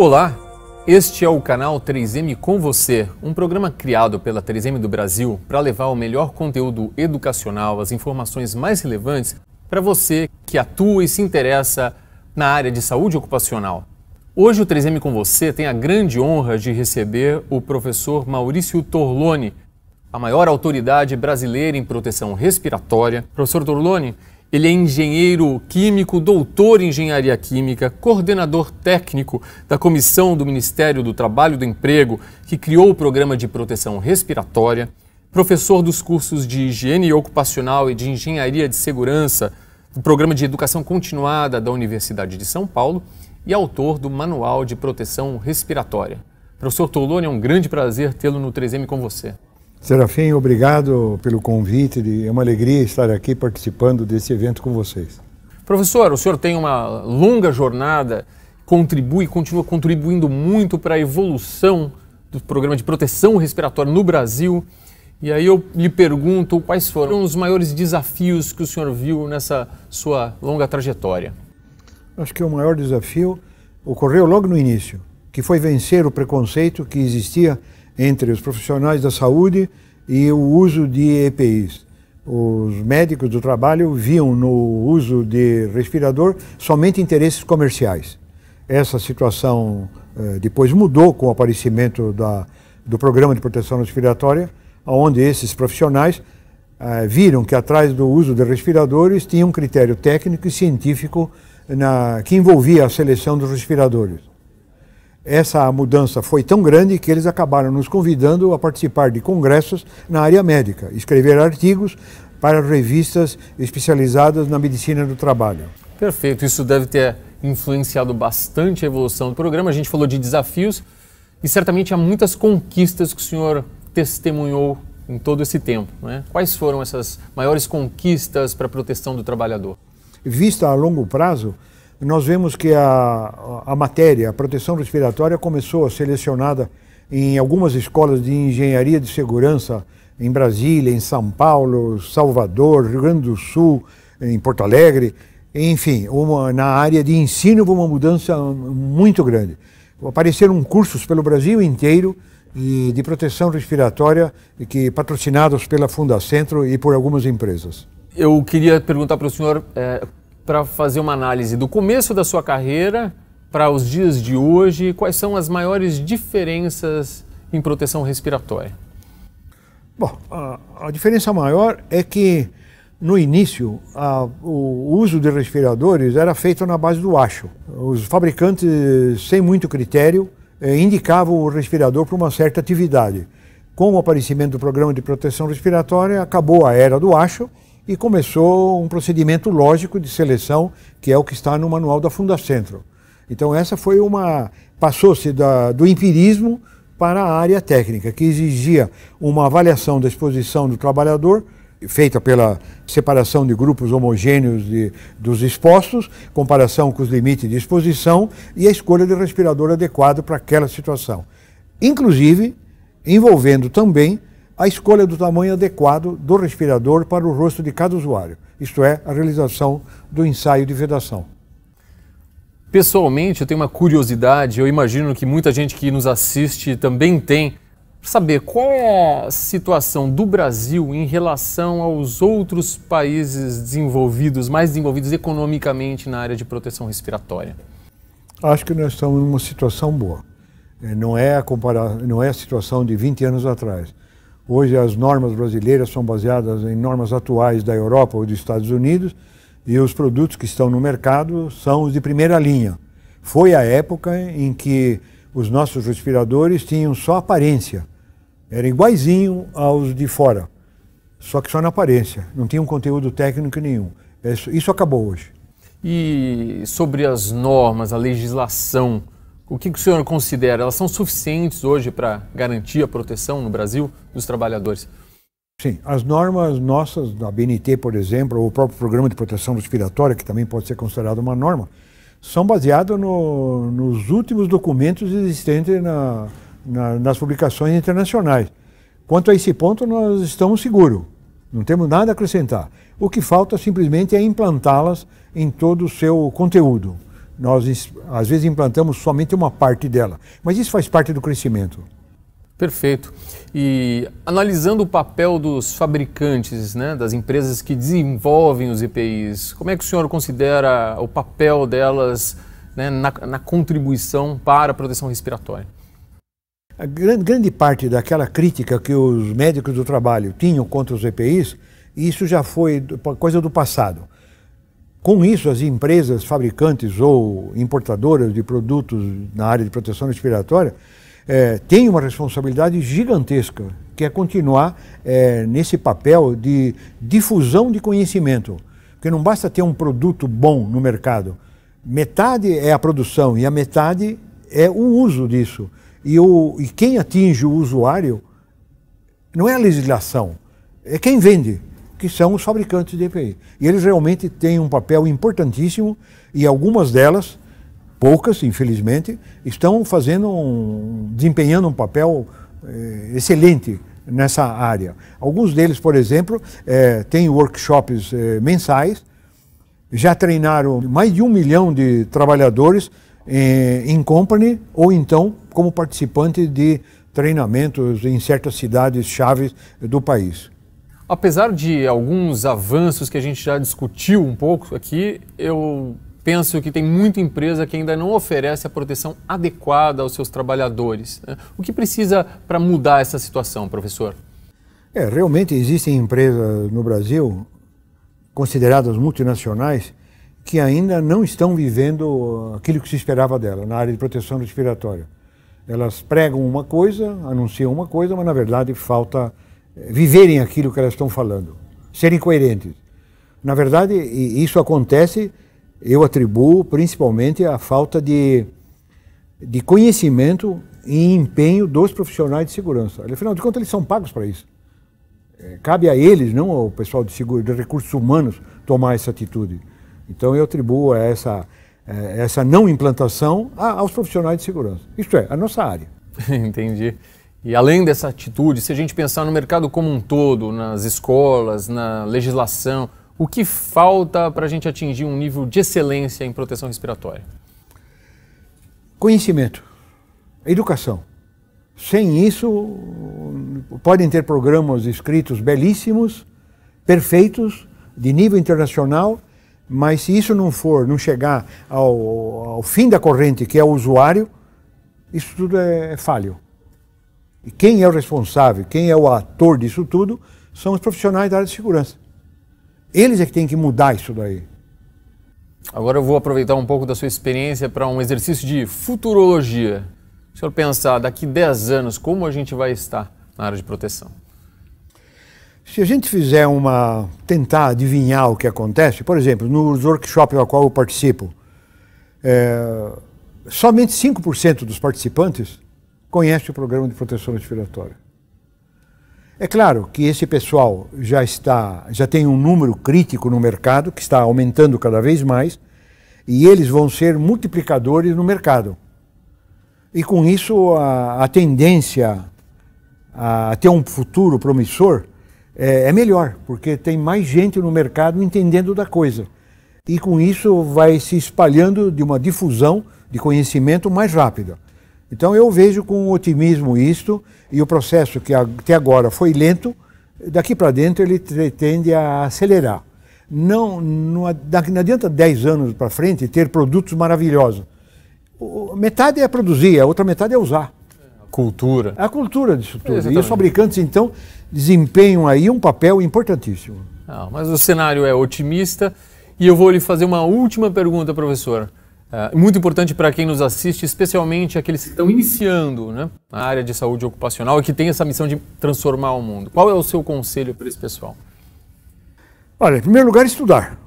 Olá, este é o canal 3M com você, um programa criado pela 3M do Brasil para levar o melhor conteúdo educacional, as informações mais relevantes para você que atua e se interessa na área de saúde ocupacional. Hoje o 3M com você tem a grande honra de receber o professor Maurício Torloni, a maior autoridade brasileira em proteção respiratória. Professor Torloni, ele é engenheiro químico, doutor em engenharia química, coordenador técnico da comissão do Ministério do Trabalho e do Emprego, que criou o programa de proteção respiratória, professor dos cursos de higiene ocupacional e de engenharia de segurança do programa de educação continuada da Universidade de São Paulo e autor do Manual de Proteção Respiratória. Professor Torloni, é um grande prazer tê-lo no 3M com você. Serafim, obrigado pelo convite, é uma alegria estar aqui participando desse evento com vocês. Professor, o senhor tem uma longa jornada, continua contribuindo muito para a evolução do programa de proteção respiratória no Brasil. E aí eu lhe pergunto quais foram os maiores desafios que o senhor viu nessa sua longa trajetória. Acho que o maior desafio ocorreu logo no início, que foi vencer o preconceito que existia entre os profissionais da saúde e o uso de EPIs. Os médicos do trabalho viam no uso de respirador somente interesses comerciais. Essa situação depois mudou com o aparecimento do programa de proteção respiratória, onde esses profissionais viram que atrás do uso de respiradores tinha um critério técnico e científico que envolvia a seleção dos respiradores. Essa mudança foi tão grande que eles acabaram nos convidando a participar de congressos na área médica, escrever artigos para revistas especializadas na medicina do trabalho. Perfeito, isso deve ter influenciado bastante a evolução do programa. A gente falou de desafios e certamente há muitas conquistas que o senhor testemunhou em todo esse tempo, né? Quais foram essas maiores conquistas para a proteção do trabalhador? Vista a longo prazo, nós vemos que a matéria, a proteção respiratória, começou a ser selecionada em algumas escolas de engenharia de segurança em Brasília, em São Paulo, Salvador, Rio Grande do Sul, em Porto Alegre, enfim, na área de ensino houve uma mudança muito grande. Apareceram cursos pelo Brasil inteiro de proteção respiratória patrocinados pela Fundacentro e por algumas empresas. Eu queria perguntar para o senhor, para fazer uma análise do começo da sua carreira para os dias de hoje, quais são as maiores diferenças em proteção respiratória? Bom, a diferença maior é que no início o uso de respiradores era feito na base do acho. Os fabricantes, sem muito critério, indicavam o respirador para uma certa atividade. Com o aparecimento do programa de proteção respiratória, acabou a era do acho e começou um procedimento lógico de seleção, que é o que está no manual da Fundacentro. Então essa foi passou-se do empirismo para a área técnica, que exigia uma avaliação da exposição do trabalhador, feita pela separação de grupos homogêneos dos expostos, comparação com os limites de exposição e a escolha de respirador adequado para aquela situação. Inclusive, envolvendo também a escolha do tamanho adequado do respirador para o rosto de cada usuário, isto é, a realização do ensaio de vedação. Pessoalmente, eu tenho uma curiosidade, eu imagino que muita gente que nos assiste também tem, para saber qual é a situação do Brasil em relação aos outros países desenvolvidos, mais desenvolvidos economicamente na área de proteção respiratória. Acho que nós estamos numa situação boa. Não é a situação de 20 anos atrás. Hoje as normas brasileiras são baseadas em normas atuais da Europa ou dos Estados Unidos e os produtos que estão no mercado são os de primeira linha. Foi a época em que os nossos respiradores tinham só aparência, eram iguaizinho aos de fora, só que só na aparência, não tinham conteúdo técnico nenhum. Isso acabou hoje. E sobre as normas, a legislação, o que o senhor considera? Elas são suficientes hoje para garantir a proteção no Brasil dos trabalhadores? Sim, as normas nossas, da BNT, por exemplo, ou o próprio Programa de Proteção Respiratória, que também pode ser considerado uma norma, são baseadas nos últimos documentos existentes nas publicações internacionais. Quanto a esse ponto, nós estamos seguros, não temos nada a acrescentar. O que falta simplesmente é implantá-las em todo o seu conteúdo. Nós, às vezes, implantamos somente uma parte dela, mas isso faz parte do crescimento. Perfeito. E analisando o papel dos fabricantes, né, das empresas que desenvolvem os EPIs, como é que o senhor considera o papel delas, né, na contribuição para a proteção respiratória? A grande parte daquela crítica que os médicos do trabalho tinham contra os EPIs, isso já foi coisa do passado. Com isso, as empresas fabricantes ou importadoras de produtos na área de proteção respiratória têm uma responsabilidade gigantesca, que é continuar nesse papel de difusão de conhecimento. Porque não basta ter um produto bom no mercado. Metade é a produção e a metade é o uso disso. E quem atinge o usuário não é a legislação, é quem vende, que são os fabricantes de EPI. E eles realmente têm um papel importantíssimo e algumas delas, poucas, infelizmente, estão desempenhando um papel excelente nessa área. Alguns deles, por exemplo, têm workshops mensais, já treinaram mais de 1 milhão de trabalhadores em company ou então como participante de treinamentos em certas cidades chaves do país. Apesar de alguns avanços que a gente já discutiu um pouco aqui, eu penso que tem muita empresa que ainda não oferece a proteção adequada aos seus trabalhadores, né? O que precisa para mudar essa situação, professor? Realmente existem empresas no Brasil, consideradas multinacionais, que ainda não estão vivendo aquilo que se esperava dela, na área de proteção respiratória. Elas pregam uma coisa, anunciam uma coisa, mas na verdade falta viverem aquilo que elas estão falando, serem coerentes. Na verdade, isso acontece, eu atribuo principalmente à falta de conhecimento e empenho dos profissionais de segurança. Afinal de contas, eles são pagos para isso. Cabe a eles, não ao pessoal de recursos humanos, tomar essa atitude. Então eu atribuo essa não implantação aos profissionais de segurança. Isto é, a nossa área. Entendi. E além dessa atitude, se a gente pensar no mercado como um todo, nas escolas, na legislação, o que falta para a gente atingir um nível de excelência em proteção respiratória? Conhecimento, educação. Sem isso, podem ter programas escritos belíssimos, perfeitos, de nível internacional, mas se isso não chegar ao fim da corrente, que é o usuário, isso tudo é falho. E quem é o responsável, quem é o ator disso tudo, são os profissionais da área de segurança. Eles é que têm que mudar isso daí. Agora eu vou aproveitar um pouco da sua experiência para um exercício de futurologia. Se o senhor pensar, daqui 10 anos, como a gente vai estar na área de proteção? Se a gente fizer tentar adivinhar o que acontece, por exemplo, nos workshops ao qual eu participo, somente 5% dos participantes conhece o programa de proteção respiratória. É claro que esse pessoal já tem um número crítico no mercado, que está aumentando cada vez mais, e eles vão ser multiplicadores no mercado. E com isso a tendência a ter um futuro promissor é melhor, porque tem mais gente no mercado entendendo da coisa. E com isso vai se espalhando de uma difusão de conhecimento mais rápida. Então eu vejo com otimismo isto, e o processo que até agora foi lento, daqui para dentro ele tende a acelerar. Não adianta 10 anos para frente ter produtos maravilhosos. Metade é produzir, a outra metade é usar. Cultura. A cultura disso tudo. Exatamente. E os fabricantes, então, desempenham aí um papel importantíssimo. Mas o cenário é otimista, e eu vou lhe fazer uma última pergunta, professor. Muito importante para quem nos assiste, especialmente aqueles que estão iniciando, né, na área de saúde ocupacional e que tem essa missão de transformar o mundo. Qual é o seu conselho para esse pessoal? Olha, em primeiro lugar, estudar.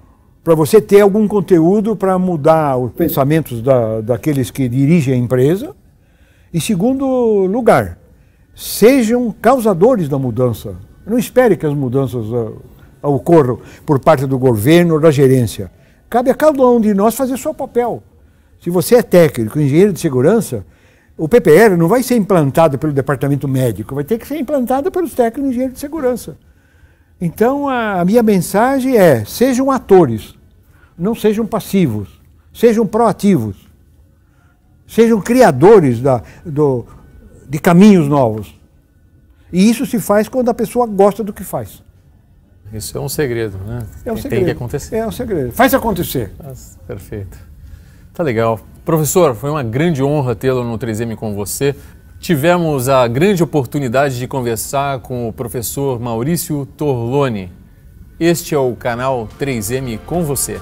Para você ter algum conteúdo para mudar os pensamentos daqueles que dirigem a empresa. Em segundo lugar, sejam causadores da mudança. Não espere que as mudanças ocorram por parte do governo ou da gerência. Cabe a cada um de nós fazer o seu papel. Se você é técnico, engenheiro de segurança, o PPR não vai ser implantado pelo departamento médico, vai ter que ser implantado pelos técnicos e engenheiros de segurança. Então a minha mensagem é, sejam atores, não sejam passivos. Sejam proativos. Sejam criadores de caminhos novos. E isso se faz quando a pessoa gosta do que faz. Isso é um segredo, né? É um segredo. Tem que acontecer. É um segredo. Faz acontecer. Perfeito. Tá legal. Professor, foi uma grande honra tê-lo no 3M com você. Tivemos a grande oportunidade de conversar com o professor Maurício Torloni. Este é o canal 3M com você.